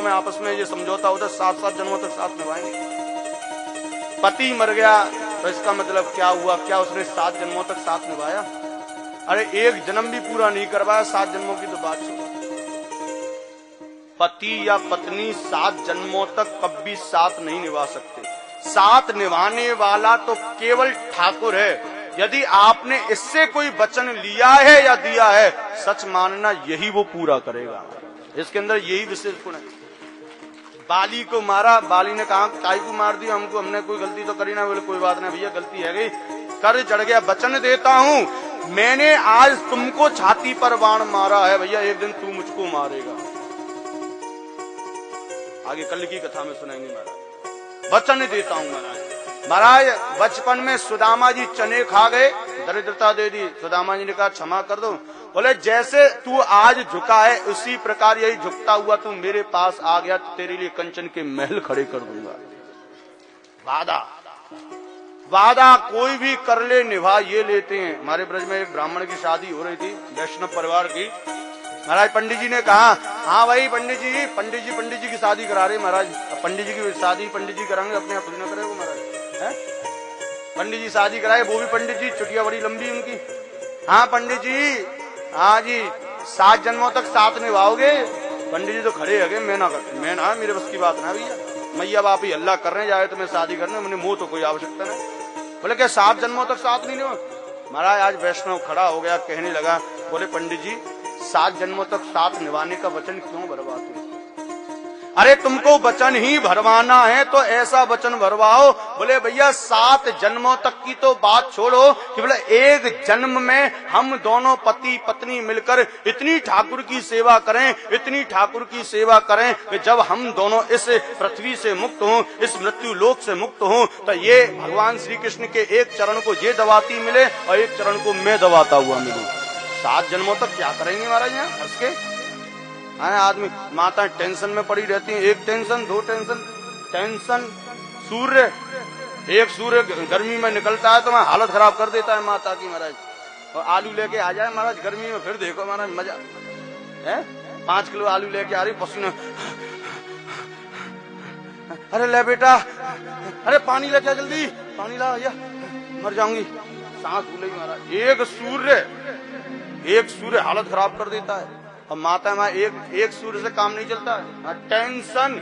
में आपस में ये समझौता होता 7-7 जन्मों तक साथ निभाएंगे। पति मर गया तो इसका मतलब क्या हुआ? क्या उसने 7 जन्मों तक साथ निभाया? अरे एक जन्म भी पूरा नहीं करवाया, 7 जन्मों की तो बात छोड़ो। पति या पत्नी 7 जन्मों तक कभी साथ नहीं निभा सकते। साथ निभाने वाला तो केवल ठाकुर है। यदि आपने इससे कोई वचन लिया है या दिया है, सच मानना यही वो पूरा करेगा। इसके अंदर यही विशेष गुण है। बाली को मारा, बाली ने कहा काई को मार दिया हमको, हमने कोई गलती तो करी ना। बोले कोई बात नहीं भैया, गलती है गई, कर चढ़ गया। वचन देता हूं, मैंने आज तुमको छाती पर बाण मारा है भैया, एक दिन तू मुझको मारेगा। आगे कल की कथा में सुनाएंगे महाराज। वचन देता हूं महाराज। बचपन में सुदामा जी चने खा गए, दरिद्रता दे दी। सुदामा जी ने कहा क्षमा कर दो। बोले जैसे तू आज झुका है उसी प्रकार यही झुकता हुआ तू मेरे पास आ गया तो तेरे लिए कंचन के महल खड़े कर दूंगा। वादा वादा कोई भी कर ले, निभा ये लेते हैं। हमारे ब्रज में एक ब्राह्मण की शादी हो रही थी, वैष्णव परिवार की। महाराज पंडित जी ने कहा हाँ भाई पंडित जी की शादी करा रहे महाराज। पंडित जी की शादी पंडित जी कराएंगे, अपने आप थोड़ी ना करेगा महाराज है? पंडित जी शादी कराए, वो भी पंडित जी, चुटिया बड़ी लंबी उनकी। हाँ पंडित जी, हाँ जी 7 जन्मों तक साथ निभाओगे? पंडित जी तो खड़े है, मैं ना मेरे बस की बात ना भैया, मैया बाप ही अल्लाह कर रहे जाए तो मैं शादी करने, मैंने मुंह तो कोई आवश्यकता नहीं। बोले क्या 7 जन्मों तक साथ नहीं निभा? महाराज आज वैष्णव खड़ा हो गया, कहने लगा, बोले पंडित जी 7 जन्मों तक साथ निभाने का वचन क्यों भरवाते हो? अरे तुमको वचन ही भरवाना है तो ऐसा वचन भरवाओ। बोले भैया 7 जन्मों तक की तो बात छोड़ो कि बोले एक जन्म में हम दोनों पति पत्नी मिलकर इतनी ठाकुर की सेवा करें, इतनी ठाकुर की सेवा करें कि जब हम दोनों इस पृथ्वी से मुक्त हों, इस मृत्यु लोक से मुक्त हों, तो ये भगवान श्री कृष्ण के एक चरण को ये दबाती मिले और एक चरण को मैं दबाता हुआ मिलूं। 7 जन्मों तक क्या करेंगे महाराज यहाँ हंस के? आदमी माता टेंशन में पड़ी रहती है, एक टेंशन 2 टेंशन। सूर्य, एक सूर्य गर्मी में निकलता है तो मैं हालत खराब कर देता है माता की महाराज। और आलू लेके आ जाए महाराज गर्मी में, फिर देखो महाराज मजा है। 5 किलो आलू लेके आ रही, पसीना, अरे ले बेटा, अरे पानी लेके आ जल्दी, पानी ला भैया, मर जाऊंगी, सांस भूलेगी महाराज। एक सूर्य हालत खराब कर देता है। और माता माँ एक सूर्य से काम नहीं चलता है। टेंशन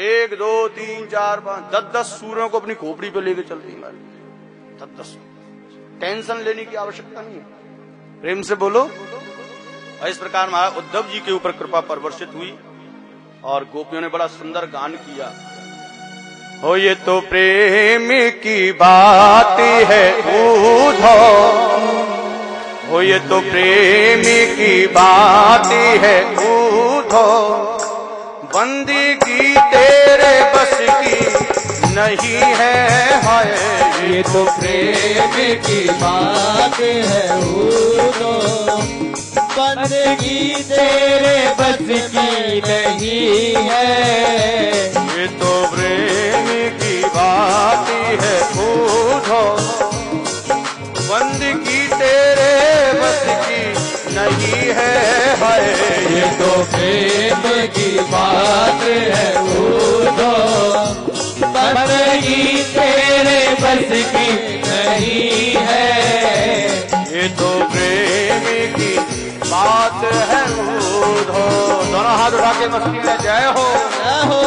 1 2 3 4 5 10 सूर्यों को अपनी खोपड़ी पे लेके चलती है। 10 टेंशन लेने की आवश्यकता नहीं है। प्रेम से बोलो। और इस प्रकार महाराज उद्धव जी के ऊपर कृपा परवर्षित हुई और गोपियों ने बड़ा सुंदर गान किया। हो ये तो प्रेम की बात है उद्धव, हो ये तो प्रेम की बात है उद्धव, बंदगी तेरे बस की नहीं है। हाय ये तो प्रेम की बात है उद्धव, बंदगी तेरे बस की नहीं है। ये तो प्रेम की बात है उद्धव, बंदगी तेरे बस की नहीं है। हाय ये तो प्रेम की बात है उद्धव, बंदगी तेरे बस की नहीं है। ये तो प्रेम की बात है उद्धव। दोनों हाथ उठा के मस्ती में जय हो, जय हो।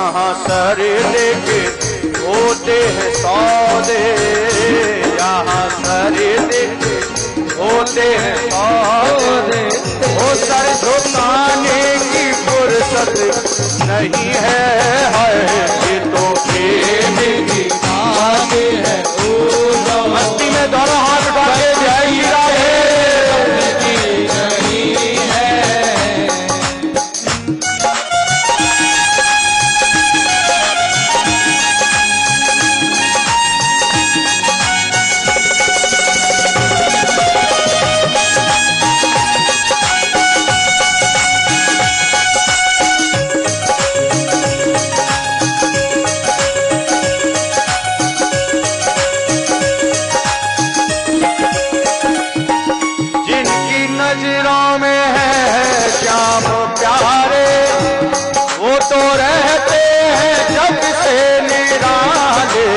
यहाँ सरे लेके होते हैं सौदे, यहाँ सरे लेके होते हैं सौदे। वो सर झुकाने की फुर्सत नहीं है, ये तो प्रेम की बात है। मस्ती में दोनों हाथ उठा के जय हीरा नहीं है। नजरों में है श्याम प्यारे, वो तो रहते हैं जग से निराले।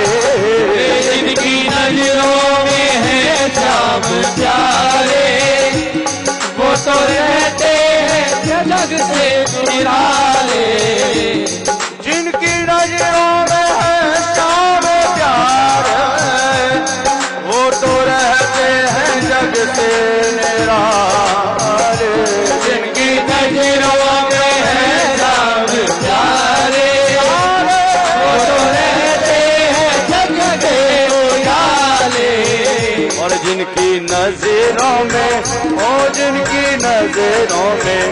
जिनकी नजरों में है श्याम प्यारे, वो तो रहते हैं जग से निराले। जिनकी नजरों में है श्याम प्यारे, वो तो रहते हैं जग से निराले। जिनकी नजरों में है श्याम प्यारे, वो तो रहते हैं जग के उजाले। और जिनकी नजरों में, ओ जिनकी नजरों में,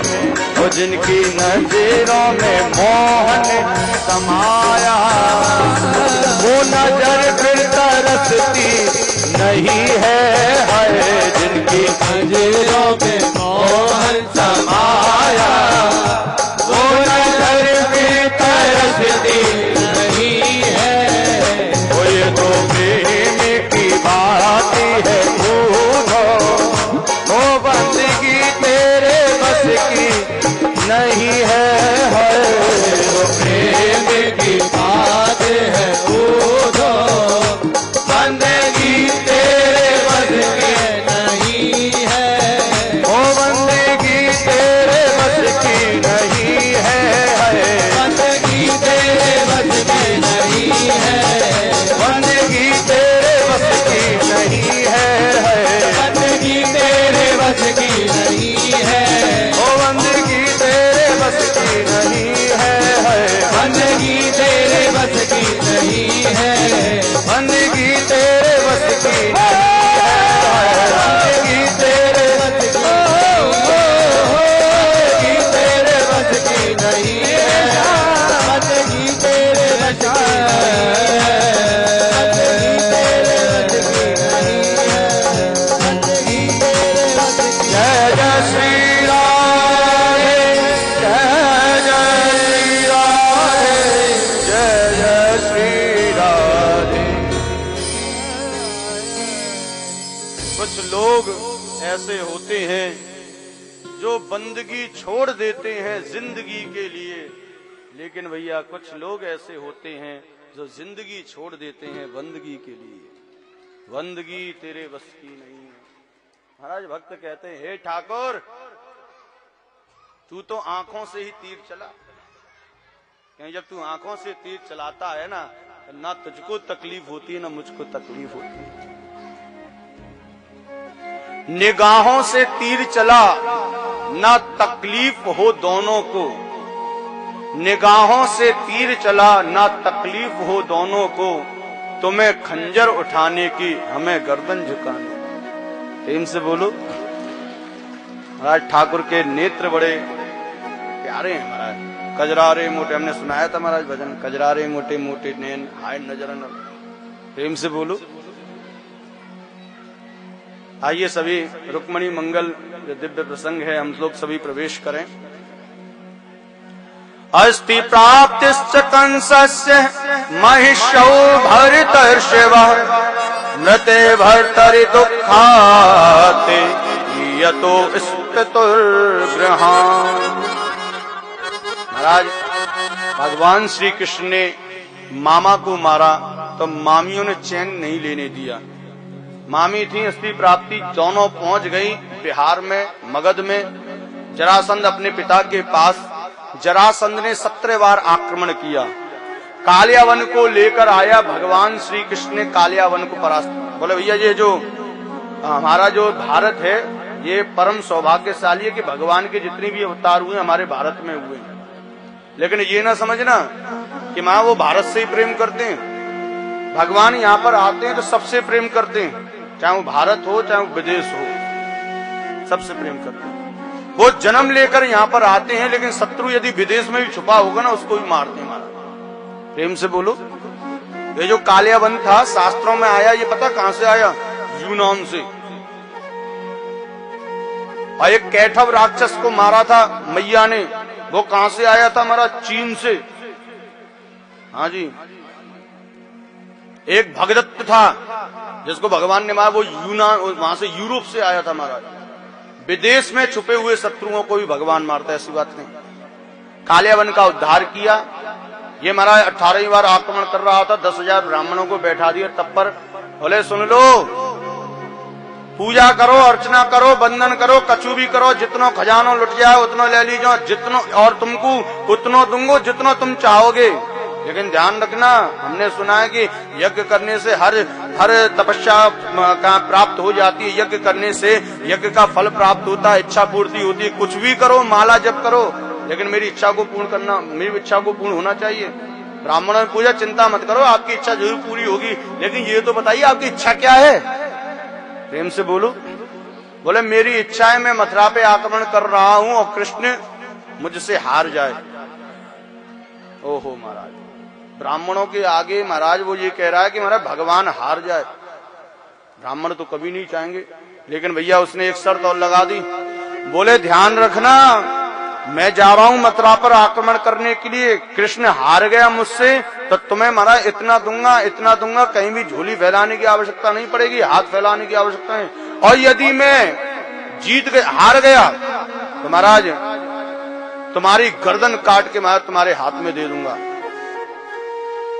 ओ जिनकी नजरों में मोहन समाया, वो नजर फिर तरसती नहीं है, जिनकी नजरों में मोहन समाया, वो नजर फिर तरसती नहीं है। वो ये तो प्रेम की बात है, वो बंदगी तेरे बस की नहीं है, वो प्रेम की बात है, बंदगी तेरे बस की नहीं है। वो बंदगी तेरे बस की नहीं है, बंदगी तेरे बस की नहीं है। बंदगी तेरे बस की नहीं है, बंदगी तेरे बस की नहीं है। वो बंदगी तेरे बस की नहीं है, बंदगी तेरे बस की नहीं है। बंदगी तेरे बस की बंदगी तेरे बस की, तेरे बस की नहीं है, बंदगी तेरे बस की नहीं है। बंदगी तेरे बस की। जय जय श्री राधे, जय जय श्री राधे, जय जय श्री राधे। कुछ लोग ऐसे होते हैं जो बंदगी छोड़ देते हैं जिंदगी के लिए, लेकिन भैया कुछ लोग ऐसे होते हैं जो जिंदगी छोड़ देते हैं बंदगी के लिए। बंदगी तेरे बस की नहीं है। महाराज भक्त कहते हैं, हे ठाकुर तू तो आंखों से ही तीर चला, क्योंकि जब तू आंखों से तीर चलाता है ना तुझको तकलीफ होती है ना मुझको तकलीफ होती है। निगाहों से तीर चला ना तकलीफ हो दोनों को, निगाहों से तीर चला ना तकलीफ हो दोनों को, तुम्हें खंजर उठाने की हमें गर्दन झुकाने। प्रेम से बोलो। महाराज ठाकुर के नेत्र बड़े प्यारे हैं महाराज। कजरारे मोटे, हमने सुनाया था महाराज भजन, कजरारे मोटे मोटे नैन हाय नजर न। प्रेम से बोलो। आइए सभी रुक्मणी मंगल जो दिव्य प्रसंग है हम लोग सभी प्रवेश करें। अस्ति प्राप्तिश्च कंसस्य महिषौ भरितर्षिवः नृते भर्तरि दुःखाते यतो स्पितुर्गृहान्। महाराज भगवान श्री कृष्ण ने मामा को मारा तो मामियों ने चैन नहीं लेने दिया। मामी थी अस्ति प्राप्ति, दोनों पहुंच गई बिहार में मगध में। जरासंध अपने पिता के पास, जरासंध ने 17 बार आक्रमण किया कालियावन को लेकर आया भगवान श्री कृष्ण ने कालियावन को परास्त। बोले भैया ये जो हमारा जो भारत है ये परम सौभाग्यशाली है कि भगवान के जितने भी अवतार हुए हमारे भारत में हुए हैं। लेकिन ये ना समझना कि माँ वो भारत से ही प्रेम करते हैं। भगवान यहाँ पर आते हैं तो सबसे प्रेम करते हैं, चाहे वो भारत हो चाहे वो विदेश हो, सबसे प्रेम करते हैं। वो जन्म लेकर यहाँ पर आते हैं, लेकिन शत्रु यदि विदेश में भी छुपा होगा ना उसको भी मारते हैं। प्रेम से बोलो। ये जो कालियावन था शास्त्रों में आया, ये पता कहां से आया? यूनान से। और एक कैठव राक्षस को मारा था मैया ने, वो कहां से आया था? हमारा चीन से। हाँ जी। एक भगदत्त था जिसको भगवान ने मारा, वो यूनान, वहां से यूरोप से आया था महाराज। विदेश में छुपे हुए शत्रुओं को भी भगवान मारता है, ऐसी बात नहीं। कालियावन का उद्धार किया। ये महाराज 18वीं बार आक्रमण कर रहा था, 10,000 ब्राह्मणों को बैठा दिया। तब पर बोले सुन लो, पूजा करो, अर्चना करो, वंदन करो, कछु भी करो, जितनो खजानो लुट जाए उतनो ले लीजिए, जितनो और तुमको उतनो दूंगो जितनो तुम चाहोगे। लेकिन ध्यान रखना, हमने सुना है कि यज्ञ करने से हर तपस्या का प्राप्त हो जाती है, यज्ञ करने से यज्ञ का फल प्राप्त होता है, इच्छा पूर्ति होती है। कुछ भी करो, माला जप करो, लेकिन मेरी इच्छा को पूर्ण करना, मेरी इच्छा को पूर्ण होना चाहिए। ब्राह्मणों ने पूछा चिंता मत करो, आपकी इच्छा जरूर पूरी होगी, लेकिन ये तो बताइए आपकी इच्छा क्या है? प्रेम से बोलो। बोले मेरी इच्छा है मैं मथुरा पे आक्रमण कर रहा हूं और कृष्ण मुझसे हार जाए। ओहो महाराज, ब्राह्मणों के आगे महाराज वो ये कह रहा है कि महाराज भगवान हार जाए। ब्राह्मण तो कभी नहीं चाहेंगे, लेकिन भैया उसने एक शर्त और लगा दी। बोले ध्यान रखना, मैं जा रहा हूं मथुरा पर आक्रमण करने के लिए, कृष्ण हार गया मुझसे तो तुम्हें महाराज इतना दूंगा, कहीं भी झोली फैलाने की आवश्यकता नहीं पड़ेगी, हाथ फैलाने की आवश्यकता नहीं। और यदि मैं हार गया तो महाराज तुम्हारी गर्दन काट के महाराज तुम्हारे हाथ में दे दूंगा।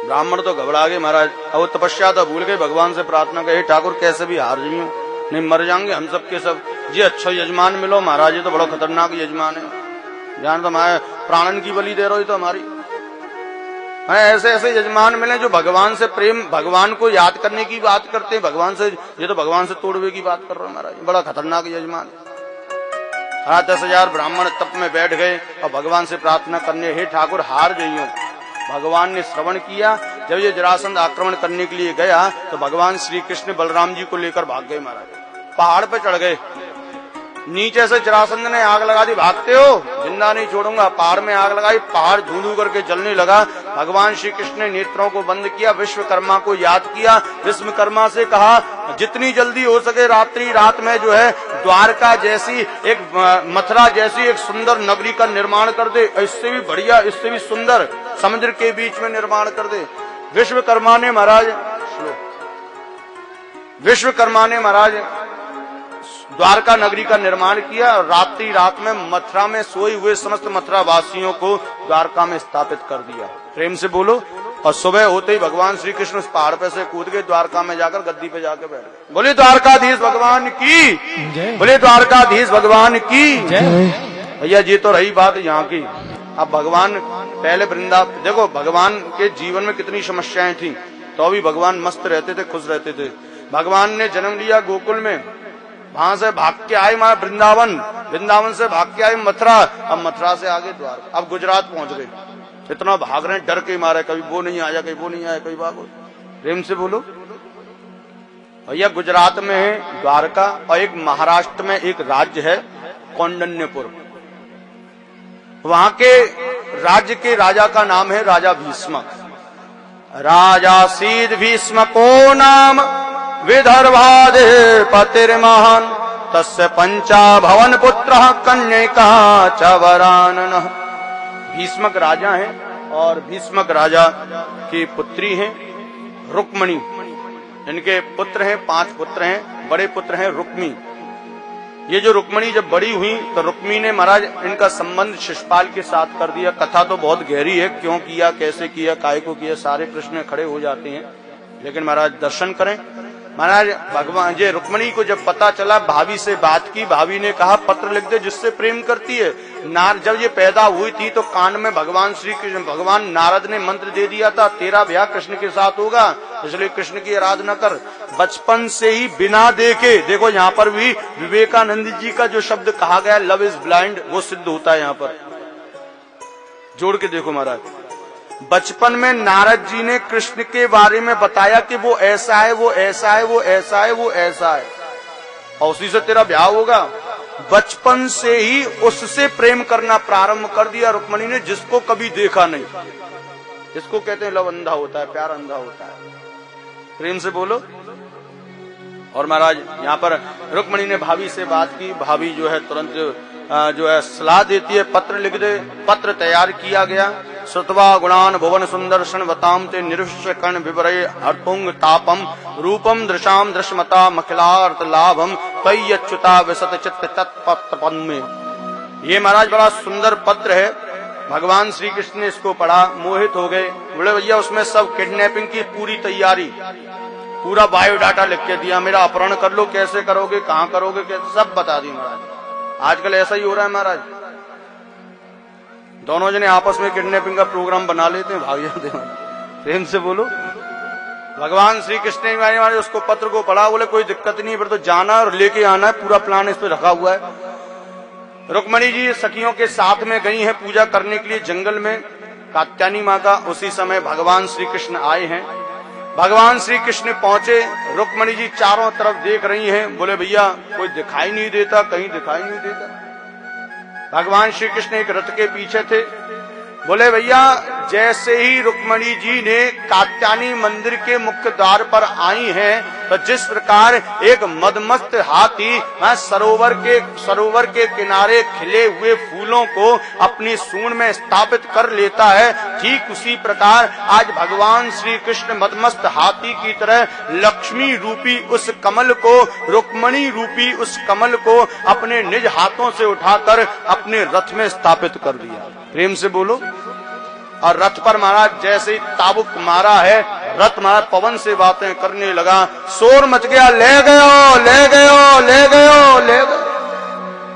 ब्राह्मण तो घबरा गए महाराज, अब वो तपस्या तो भूल गए, भगवान से प्रार्थना करे ठाकुर कैसे भी हार जाइयो, नहीं मर जाएंगे हम सब के सब। जी अच्छा यजमान मिलो महाराज, ये तो बड़ा खतरनाक यजमान है, जान तो हमारे प्राणन की बलि दे रहे हो तो हमारी। ऐसे ऐसे यजमान मिले जो भगवान से प्रेम, भगवान को याद करने की बात करते हैं, भगवान से, ये तो भगवान से तोड़वे की बात कर रहे हो महाराज, बड़ा खतरनाक यजमान। 10,000 ब्राह्मण तप में बैठ गए और भगवान से प्रार्थना करने, हे ठाकुर हार जाइयो। भगवान ने श्रवण किया। जब ये जरासंध आक्रमण करने के लिए गया तो भगवान श्री कृष्ण बलराम जी को लेकर भाग गए महाराज, पहाड़ पे चढ़ गए। नीचे से जरासंध ने आग लगा दी, भागते हो जिंदा नहीं छोड़ूंगा। पहाड़ में आग लगाई, पहाड़ धू करके जलने लगा। भगवान श्री कृष्ण ने नेत्रों को बंद किया, विश्वकर्मा को याद किया, विश्वकर्मा से कहा जितनी जल्दी हो सके रात में जो है द्वारका जैसी एक, मथुरा जैसी एक सुंदर नगरी का निर्माण कर दे, इससे भी बढ़िया, इससे भी सुंदर समुद्र के बीच में निर्माण कर दे। विश्वकर्मा ने महाराज द्वारका नगरी का निर्माण किया और रात में मथुरा में सोए हुए समस्त मथुरा वासियों को द्वारका में स्थापित कर दिया। प्रेम से बोलो। और सुबह होते ही भगवान श्री कृष्ण उस पहाड़ पे से कूद के द्वारका में जाकर गद्दी पे जाकर बैठ गए। बोले द्वारकाधीश भगवान की, बोले द्वारकाधीश भगवान की। भैया ये तो रही बात यहाँ की। अब भगवान पहले वृंदावन, देखो भगवान के जीवन में कितनी समस्याएं थी, तो भी भगवान मस्त रहते थे, खुश रहते थे। भगवान ने जन्म लिया गोकुल में, वहां से भाग के आए मां वृंदावन, वृंदावन से भाग के आए मथुरा, अब मथुरा से आगे द्वारका, अब गुजरात पहुंच गए। इतना भाग रहे डर के मारे, कभी वो नहीं आया, कभी वो नहीं आया, कभी भागो। प्रेम से बोलो। भैया गुजरात में है द्वारका और एक महाराष्ट्र में एक राज्य है कौंडन्यपुर। वहां के राज्य के राजा का नाम है राजा भीष्मक। राजा सीद भीष्मको नाम विदर्भादे पतिर्महान तस्य पंचा भवन पुत्र कन्यका च वराननः। भीष्मक राजा हैं और भीष्मक राजा की पुत्री हैं रुक्मणी। इनके पुत्र हैं, 5 पुत्र हैं। बड़े पुत्र हैं रुक्मी। ये जो रुक्मणी जब बड़ी हुई तो रुक्मी ने महाराज इनका संबंध शिशुपाल के साथ कर दिया। कथा तो बहुत गहरी है, क्यों किया, कैसे किया, काय को किया, सारे प्रश्न खड़े हो जाते हैं, लेकिन महाराज दर्शन करें। महाराज भगवान जी रुक्मणी को जब पता चला, भाभी से बात की, भाभी ने कहा पत्र लिख दे जिससे प्रेम करती है। जब ये पैदा हुई थी तो कान में भगवान श्री कृष्ण, भगवान नारद ने मंत्र दे दिया था, तेरा ब्याह कृष्ण के साथ होगा, इसलिए कृष्ण की आराधना कर। बचपन से ही बिना देखे, देखो यहाँ पर भी विवेकानंद जी का जो शब्द कहा गया लव इज ब्लाइंड, वो सिद्ध होता है। यहाँ पर जोड़ के देखो महाराज, बचपन में नारद जी ने कृष्ण के बारे में बताया कि वो ऐसा है, वो ऐसा है, वो ऐसा है, वो ऐसा है, और उसी से तेरा ब्याह होगा। बचपन से ही उससे प्रेम करना प्रारंभ कर दिया रुक्मणी ने, जिसको कभी देखा नहीं। इसको कहते हैं लव अंधा होता है, प्यार अंधा होता है। प्रेम से बोलो। और महाराज यहाँ पर रुक्मणी ने भाभी से बात की, भाभी जो है तुरंत जो है सलाह देती है, पत्र लिख दे। पत्र तैयार किया गया। श्रुत्वा गुणान भुवन सुंदर्शन बताम ते निरुष्य कर्ण विवरय हर्तुंग तापम रूपम दृशाम दृश्मता मखिलार्थ लाभम पय्यच्युता विशत चित्त तत्पत्र में। ये महाराज बड़ा सुंदर पत्र है। भगवान श्री कृष्ण ने इसको पढ़ा, मोहित हो गए। बोले भैया उसमें सब किडनैपिंग की पूरी तैयारी, पूरा बायोडाटा लिख के दिया, मेरा अपहरण कर लो, कैसे करोगे, कहाँ करोगे, सब बता दी महाराज। आजकल ऐसा ही हो रहा है महाराज, दोनों जने आपस में किडनैपिंग का प्रोग्राम बना लेते हैं, भाग जाते हैं। प्रेम से बोलो। भगवान श्री कृष्ण ने उसको पत्र को पढ़ा, बोले कोई दिक्कत नहीं, फिर तो जाना और लेके आना है, पूरा प्लान इस पे रखा हुआ है। रुक्मणी जी सखियों के साथ में गई हैं पूजा करने के लिए जंगल में, कात्यायनी माँ का। उसी समय भगवान श्री कृष्ण आए हैं। भगवान श्री कृष्ण पहुंचे, रुक्मणी जी चारों तरफ देख रही हैं। बोले भैया कोई दिखाई नहीं देता, कहीं दिखाई नहीं देता। भगवान श्री कृष्ण एक रथ के पीछे थे। बोले भैया जैसे ही रुक्मणी जी ने कात्यायनी मंदिर के मुख्य द्वार पर आई हैं, तो जिस प्रकार एक मदमस्त हाथी सरोवर के किनारे खिले हुए फूलों को अपनी सूंड में स्थापित कर लेता है, ठीक उसी प्रकार आज भगवान श्री कृष्ण मदमस्त हाथी की तरह लक्ष्मी रूपी उस कमल को, रुक्मणी रूपी उस कमल को अपने निज हाथों से उठाकर अपने रथ में स्थापित कर दिया। प्रेम से बोलो। और रथ पर महाराज जैसे ही ताबुक मारा है, रथ महाराज पवन से बातें करने लगा, शोर मच गया, ले गयो, ले गयो, ले गयो, ले गयो।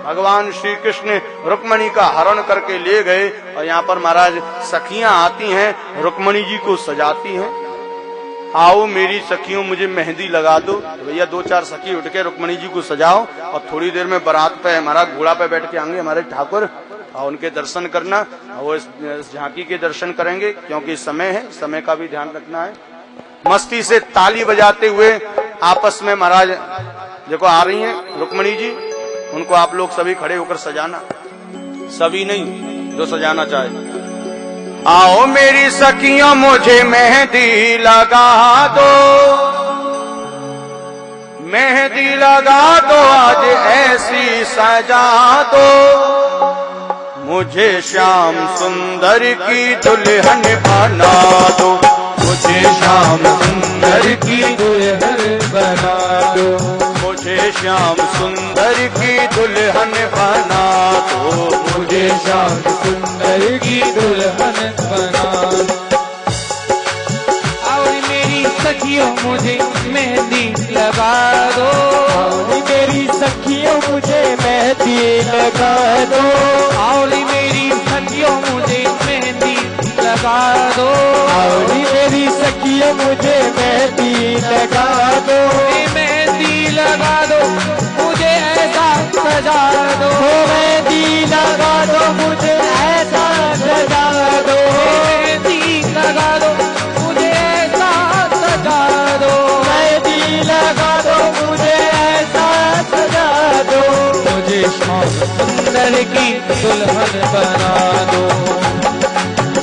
भगवान श्री कृष्ण रुक्मणी का हरण करके ले गए। और यहाँ पर महाराज सखियां आती हैं, रुक्मणी जी को सजाती हैं। आओ मेरी सखियों मुझे मेहंदी लगा दो। भैया दो चार सखी उठ के रुक्मणी जी को सजाओ, और थोड़ी देर में बारात पे महाराज घोड़ा पे बैठ के आएंगे हमारे ठाकुर, और उनके दर्शन करना। वो इस झांकी के दर्शन करेंगे, क्योंकि समय है, समय का भी ध्यान रखना है। मस्ती से ताली बजाते हुए आपस में महाराज देखो आ रही हैं रुक्मणी जी, उनको आप लोग सभी खड़े होकर सजाना, सभी नहीं जो सजाना चाहे। आओ मेरी सखियों मुझे मेहंदी लगा दो, मेहंदी लगा दो, आज ऐसी सजा दो, मुझे श्याम सुंदर की दुल्हन बना दो, मुझे श्याम सुंदर की दुल्हन बना दो, मुझे श्याम सुंदर की दुल्हन बना दो, मुझे श्याम सुंदर की दुल्हन बना दो। और मेरी सखियों मुझे मेहंदी लगा दो, और मेरी सखियों मुझे मेहंदी लगा दो, और मेरी सखियों मुझे मेहंदी लगा दो, और मेरी सखियों मुझे मेहंदी लगा दो, मेहंदी लगा दो, मुझे ऐसा सजा दो, मेहंदी लगा दो, मुझे ऐसा सजा दो, मेहंदी लगा दो, मुझे ऐसा सजा दो, मेहंदी लगा दो, मुझे ऐसा सजा दो, मुझे श्याम सुंदर की दुल्हन बना दो,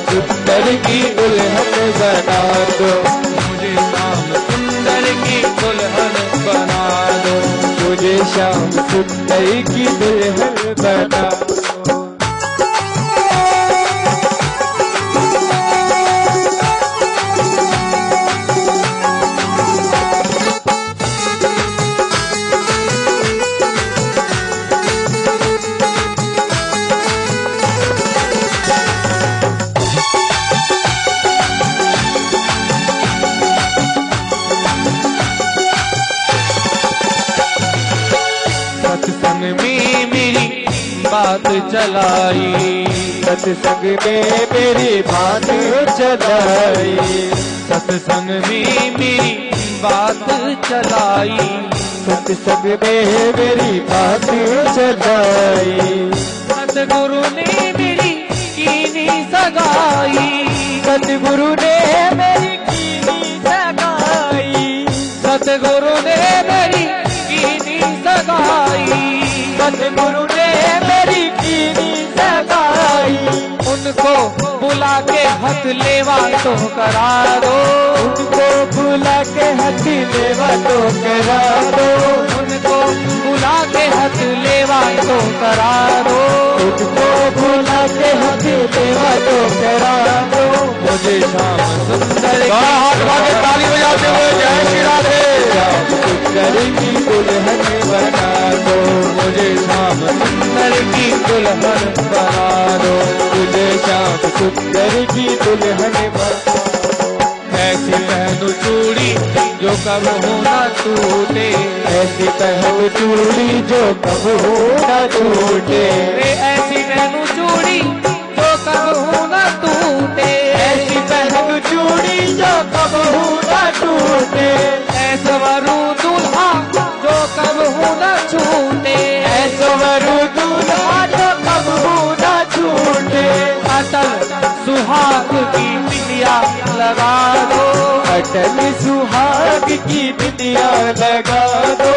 सुंदर की दुल्हन बना दो, मुझे श्याम सुंदर की दुल्हन बना दो, मुझे श्याम सुंदर की दुल्हन बना दो। बात चलाई, सत्संग में मेरी बात चलाई, सत्संग में मेरी बात चलाई, सत्संग में मेरी बात चलाई, सतगुरु ने मेरी कीनी सगाई, सतगुरु ने मेरी कीनी सगाई, सतगुरु ने मेरी कीनी सगाई, सतगुरु ने मेरी कीनी सगाई, उनको बुला के हथ लेवा तो करा दो, उनको बुला के हाथ लेवा तो करा दो, उनको बुला के हथ लेवा तो करा दो, उनको बुला के हाथ लेवा तो करा दो, मुझे शाम सुंदर हाथ भागे ताली बजाते हुए जय श्री राधे। सुंदर की दुल्हन बना दो, मुझे शाम सुंदर की दुल्हन बना दो, मुझे श्याम सुंदर की दुल्हन बना, ऐसी पहनू चूड़ी जो कब हो न टूटे, ऐसी पहन चूड़ी जो कब हो न टूटे, रे ऐसी पहनू चूड़ी जो कब हो न टूटे, ऐसी पहन चूड़ी जो कब हो न टूटे, ऐसवरू दूल्हा जो कब हो न छूटे, ऐसवरू दूल्हा जो कब हो न छूटे, अटल सुहाग की बिंदिया लगा दो, अटल सुहाग की बिंदिया लगा दो,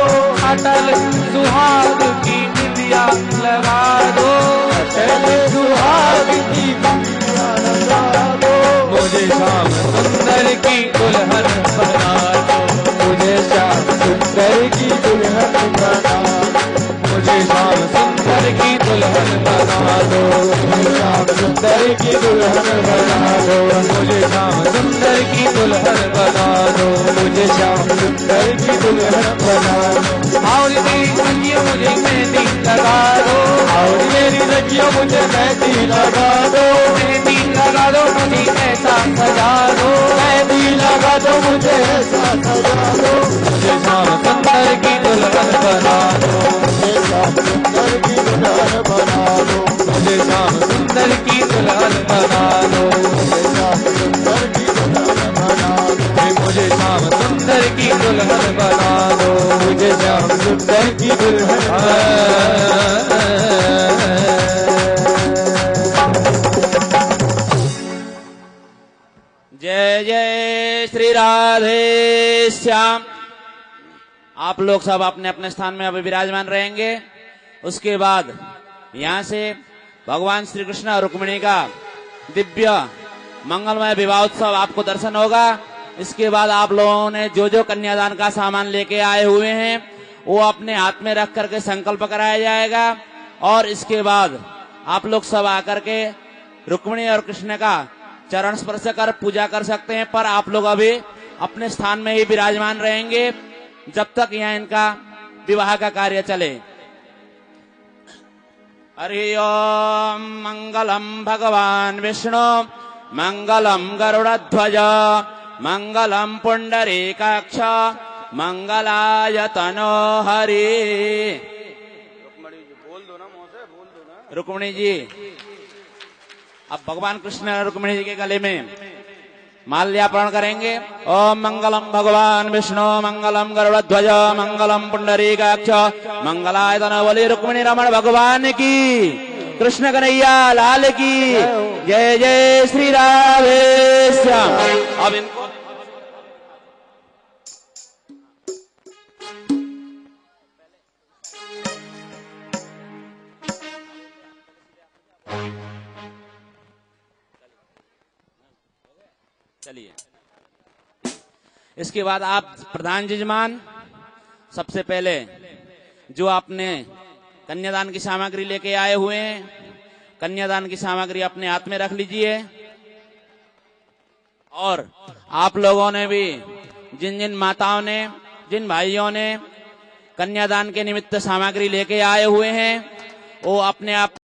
अटल सुहाग की बिंदिया लगा दो, अटल सुहाग की बिंदिया लगा दो, मुझे शाम सुंदर की दुल्हन बना दो, मुझे श्याम सुंदर की दुल्हन बना दो, मुझे शाम सुंदर की दुल्हन बना दो, मुझे श्याम सुंदर की दुल्हन बना दो, मुझे शाम सुंदर की दुल्हन बना दो, मुझे श्याम सुंदर की दुल्हन बना दो, और मेरी सखियों मुझे मेहंदी लगा दो, और मेरी रखियो मुझे मेहंदी लगा दो, मेहंदी लगा दो मुझे ऐसा सजा दो, मेहंदी लगा दो मुझे ऐसा सजा दो, मुझे शाम सुंदर की दुल्हन बना दो, मुझे श्याम सुंदर की दुल्हन बना दो, मुझे शाम सुंदर की दुल्हन बना दो, मुझे श्याम सुंदर की दुल्हन बना दो, मुझे शाम सुंदर की दुल्हन बना दो, मुझे श्याम सुंदर की दुल्हन बना जय जय श्री राधे श्याम। आप लोग सब अपने अपने स्थान में अभी विराजमान रहेंगे। उसके बाद यहाँ से भगवान श्री कृष्ण और रुक्मिणी का दिव्य मंगलमय विवाह उत्सव आपको दर्शन होगा। इसके बाद आप लोगों ने जो जो कन्यादान का सामान लेके आए हुए हैं वो अपने हाथ में रख करके संकल्प कराया जाएगा और इसके बाद आप लोग सब आकर के रुक्मिणी और कृष्ण का चरण स्पर्श कर पूजा कर सकते हैं, पर आप लोग अभी अपने स्थान में ही विराजमान रहेंगे जब तक यहाँ इनका विवाह का कार्य चले। हरि ओम मंगलम भगवान विष्णु मंगलम गरुड़ध्वज मंगलम पुंडरीकाक्ष मंगलाय तनो हरि। बोल दो ना मुंह से, बोल दो ना। रुक्मिणी जी अब भगवान कृष्ण रुक्मिणी जी के गले में माल्यार्पण करेंगे। ओम मंगलम भगवान विष्णु मंगलम गरुड़ध्वज मंगलम पुंडरीकाक्ष मंगलाय तनवली। रुक्मिणी रमण भगवान की, कृष्ण कन्हैया लाल की जय जय श्री राधे श्याम। अब इनको चलिए। इसके बाद आप प्रधान जजमान सबसे पहले जो आपने कन्यादान की सामग्री लेके आए हुए हैं, कन्यादान की सामग्री अपने हाथ में रख लीजिए। और आप लोगों ने भी जिन जिन माताओं ने, जिन भाइयों ने कन्यादान के निमित्त सामग्री लेके आए हुए हैं वो अपने आप